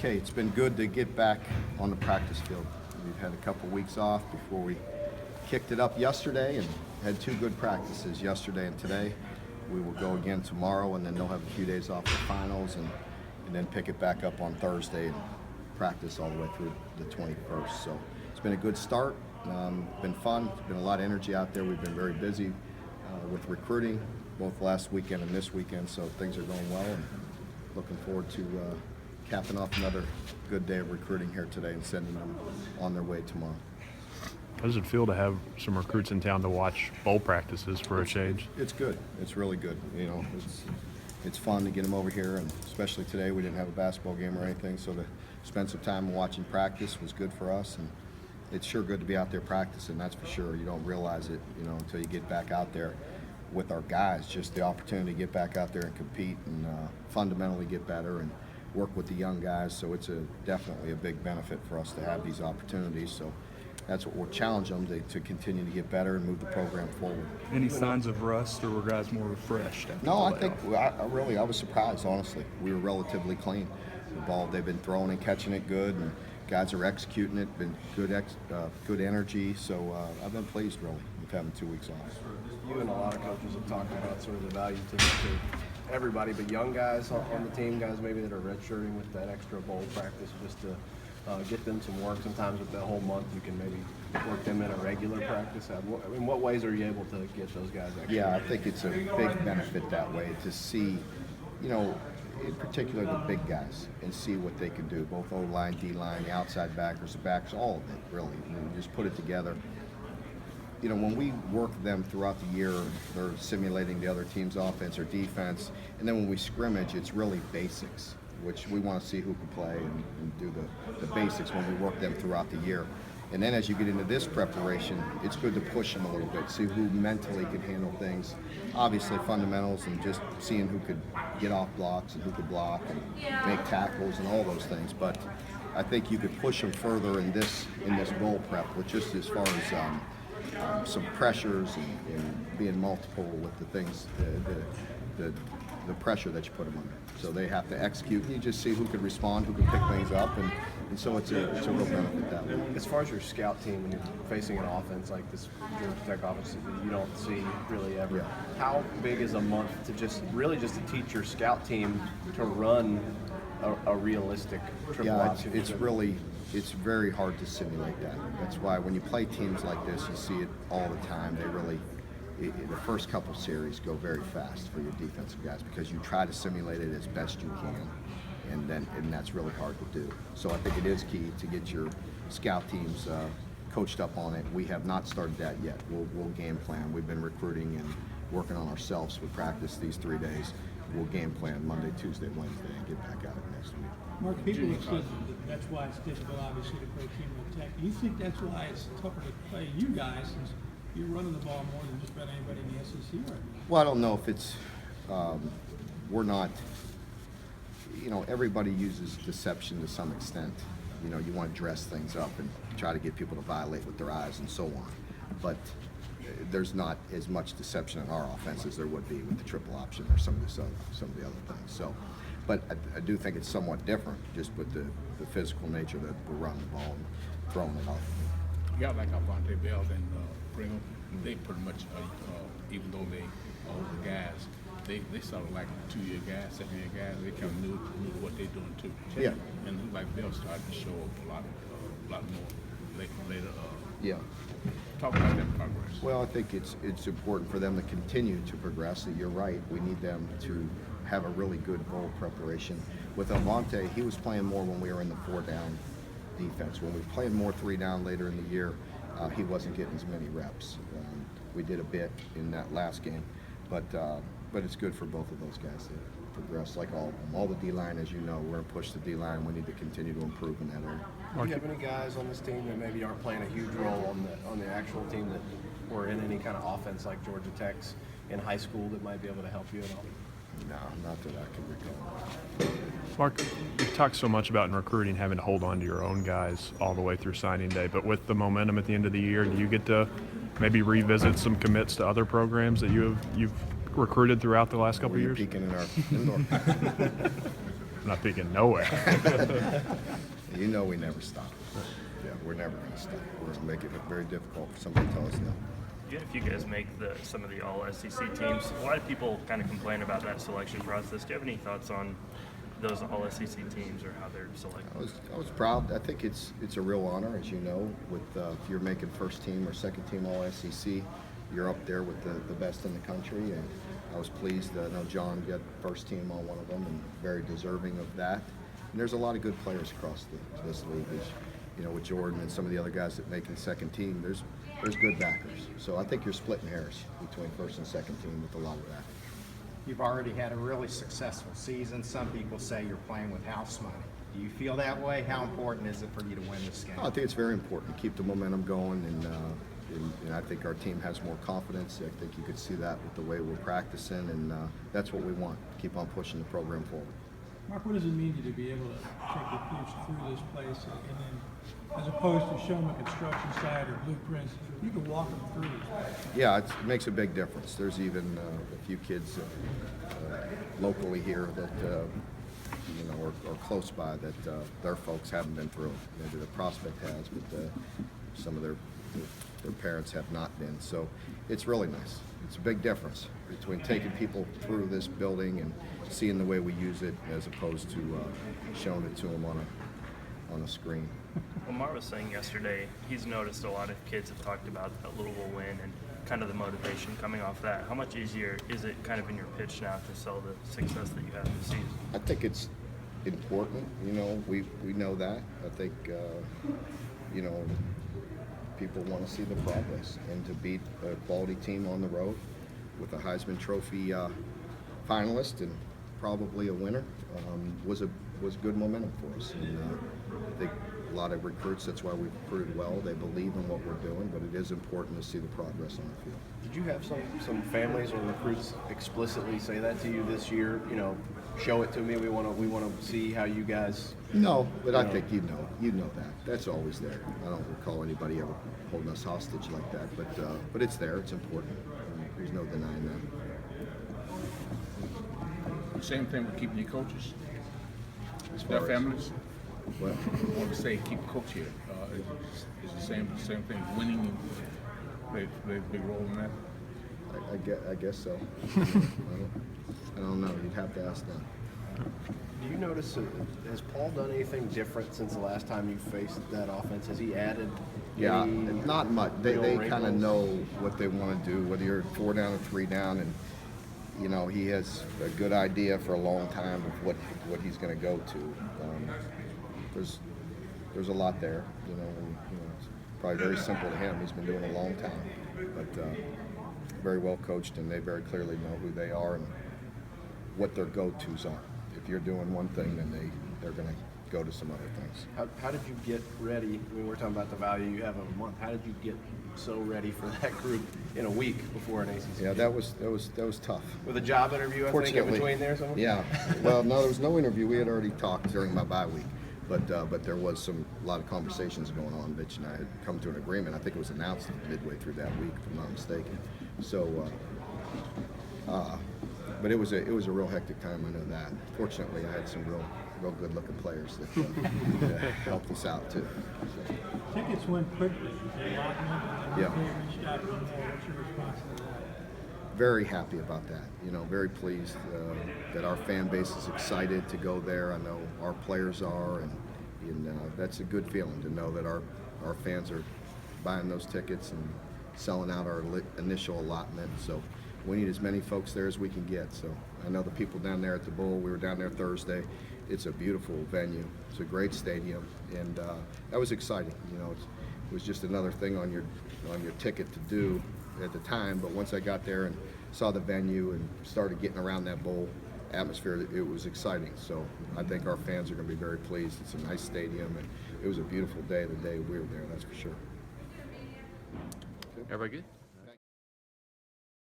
Okay, it's been good to get back on the practice field. We've had a couple weeks off before we kicked it up yesterday and had 2 good practices yesterday and today. We will go again tomorrow, and then they'll have a few days off for finals, and then pick it back up on Thursday and practice all the way through the 21st. So it's been a good start. Been fun. It's been a lot of energy out there. We've been very busy with recruiting, both last weekend and this weekend, so things are going well, and looking forward to capping off another good day of recruiting here today and sending them on their way tomorrow. How does it feel to have some recruits in town to watch bowl practices for a change? It's good. It's really good. You know, it's fun to get them over here, and especially today we didn't have a basketball game or anything, so to spend some time watching practice was good for us, and it's sure good to be out there practicing, that's for sure. You don't realize it, you know, until you get back out there with our guys. Just the opportunity to get back out there and compete and fundamentally get better and work with the young guys. So it's definitely a big benefit for us to have these opportunities. So that's what we'll challenge them to continue to get better and move the program forward. Any signs of rust, or were guys more refreshed? No, I think I was surprised, honestly. We were relatively clean. The ball, they've been throwing and catching it good, and guys are executing it. Been good energy. So I've been pleased, really, with having 2 weeks off. You and a lot of coaches have talked about sort of the value to everybody, but young guys on the team, guys maybe that are redshirting with that extra bowl practice, just to get them some work. Sometimes with that whole month, you can maybe work them in a regular practice. In what ways are you able to get those guys extra? Yeah, I think it's a big benefit that way to see, you know, in particular the big guys, and see what they can do, both O-line, D-line, the outside backers, the backs, all of it, really. And just put it together. You know, when we work them throughout the year, they're simulating the other team's offense or defense, and then when we scrimmage, it's really basics, which we want to see who can play and do the basics when we work them throughout the year. And then as you get into this preparation, it's good to push them a little bit, see who mentally can handle things. Obviously fundamentals, and just seeing who could get off blocks and who could block and make tackles and all those things. But I think you could push them further in this bowl prep, with just as far as some pressures and being multiple with the things, the pressure that you put them under. So they have to execute, and you just see who can respond, who can pick things up, and so it's a real benefit that way. As far as your scout team, when you're facing an offense like this Georgia Tech offense that you don't see really ever, how big is a month to just to teach your scout team to run a realistic triple option? It's very hard to simulate that. That's why when you play teams like this, you see it all the time. The first couple series go very fast for your defensive guys, because you try to simulate it as best you can, and that's really hard to do. So I think it is key to get your scout teams coached up on it. We have not started that yet. We'll game plan. We've been recruiting and working on ourselves with practice these 3 days. We'll game plan Monday, Tuesday, Wednesday, and get back at it next week. Mark, people have said that that's why it's difficult, obviously, to play Keystone Tech. Do you think that's why it's tougher to play you guys, since you're running the ball more than just about anybody in the SEC right now? Well, I don't know if it's, we're not, you know, everybody uses deception to some extent. You know, you want to dress things up and try to get people to violate with their eyes and so on. But there's not as much deception in our offense as there would be with the triple option or some of the other things. So, but I do think it's somewhat different, just with the physical nature that we're running the ball and throwing it off. You got like Avante Bell and Brigham. They pretty much, even though they older guys, they sort of like 2-year guys, 7-year guys. They kind of knew what they're doing too. Yeah. And like Bell started to show up a lot more later. Yeah. Talk about that progress. Well, I think it's important for them to continue to progress. You're right. We need them to have a really good bowl preparation. With Avante, he was playing more when we were in the 4-down defense. When we were playing more 3-down later in the year, he wasn't getting as many reps. We did a bit in that last game, but it's good for both of those guys to progress, like all of them. All the D-line, as you know, we're going to push the D-line. We need to continue to improve in that area. Do you have any guys on this team that maybe aren't playing a huge role on the actual team that were in any kind of offense like Georgia Tech's in high school that might be able to help you at all? No, not that I can recall. Mark, you've talked so much about in recruiting having to hold on to your own guys all the way through signing day, but with the momentum at the end of the year, do you get to maybe revisit some commits to other programs that you've recruited throughout the last couple of years? Peeking in our indoor. I'm not thinking no way. You know we never stop. Yeah, we're never going to stop. We're going to make it very difficult for somebody to tell us no. If you guys make some of the All-SEC teams, a lot of people kind of complain about that selection process. Do you have any thoughts on those All-SEC teams or how they're selected? I was proud. I think it's a real honor, as you know, with if you're making first team or second team All-SEC, you're up there with the best in the country. And I was pleased that I know John got first team on one of them and very deserving of that. And there's a lot of good players across this league. You know, with Jordan and some of the other guys that make the second team, there's good backers. So I think you're splitting hairs between first and second team with a lot of that. You've already had a really successful season. Some people say you're playing with house money. Do you feel that way? How important is it for you to win this game? I think it's very important to keep the momentum going, and I think our team has more confidence. I think you could see that with the way we're practicing, and that's what we want, keep on pushing the program forward. Mark, what does it mean to you to be able to take the kids through this place and then, as opposed to show them a construction site or blueprints, you can walk them through this place? Yeah, it makes a big difference. There's even a few kids locally here that you know are close by that their folks haven't been through. Maybe the prospect has, but some of their parents have not been. So it's really nice. It's a big difference between taking people through this building and seeing the way we use it as opposed to showing it to them on a screen. Well, Mar was saying yesterday he's noticed a lot of kids have talked about that Louisville win and kind of the motivation coming off that. How much easier is it kind of in your pitch now to sell the success that you had this season? I think it's important. You know, we know that. I think you know, people want to see the progress, and to beat a quality team on the road with a Heisman Trophy finalist and probably a winner was good momentum for us. And I think a lot of recruits, that's why we've recruited well. They believe in what we're doing, but it is important to see the progress on the field. Did you have some families or recruits explicitly say that to you this year? You know, show it to me. We want to see how you guys. No, but I think you know that. That's always there. I don't recall anybody ever holding us hostage like that. But it's there. It's important. There's no denying that. Same thing with keeping your coaches. As Their far as- families. Well, I want to say keep the coach here. It's the same thing. Winning plays a big role in that. I guess so. I don't know. You'd have to ask them. Do you notice, has Paul done anything different since the last time you faced that offense? Has he added? Yeah, any not much. They real kind of wrinkles? know what they want to do, whether you're 4 down or 3 down, and you know he has a good idea for a long time of what he's going to go to. There's a lot there, you know, and, it's probably very simple to him. He's been doing it a long time, but very well coached, and they very clearly know who they are and what their go-tos are. If you're doing one thing, then they're going to go to some other things. How did you get ready? I mean, we're talking about the value you have of a month. How did you get so ready for that group in a week before an ACC? Yeah, that was tough. With a job interview, I think, in between there somewhere? Yeah. Well, no, there was no interview. We had already talked during my bye week, but there was a lot of conversations going on. Mitch and I had come to an agreement. I think it was announced midway through that week, if I'm not mistaken. So, but it was a real hectic time. I know that. Fortunately, I had some real good-looking players that helped us out too. So. Tickets went quickly. They locked them up, and Yeah. they reached out to them more. What's your response to that? Very happy about that. You know, very pleased that our fan base is excited to go there. I know our players are, and that's a good feeling to know that our fans are buying those tickets and selling out our initial allotment. So we need as many folks there as we can get. So I know the people down there at the Bowl. We were down there Thursday. It's a beautiful venue. It's a great stadium, and that was exciting. You know, it was just another thing on your ticket to do at the time, but once I got there and saw the venue and started getting around that bowl atmosphere, it was exciting. So I think our fans are going to be very pleased. It's a nice stadium, and it was a beautiful day the day we were there, that's for sure. Everybody good?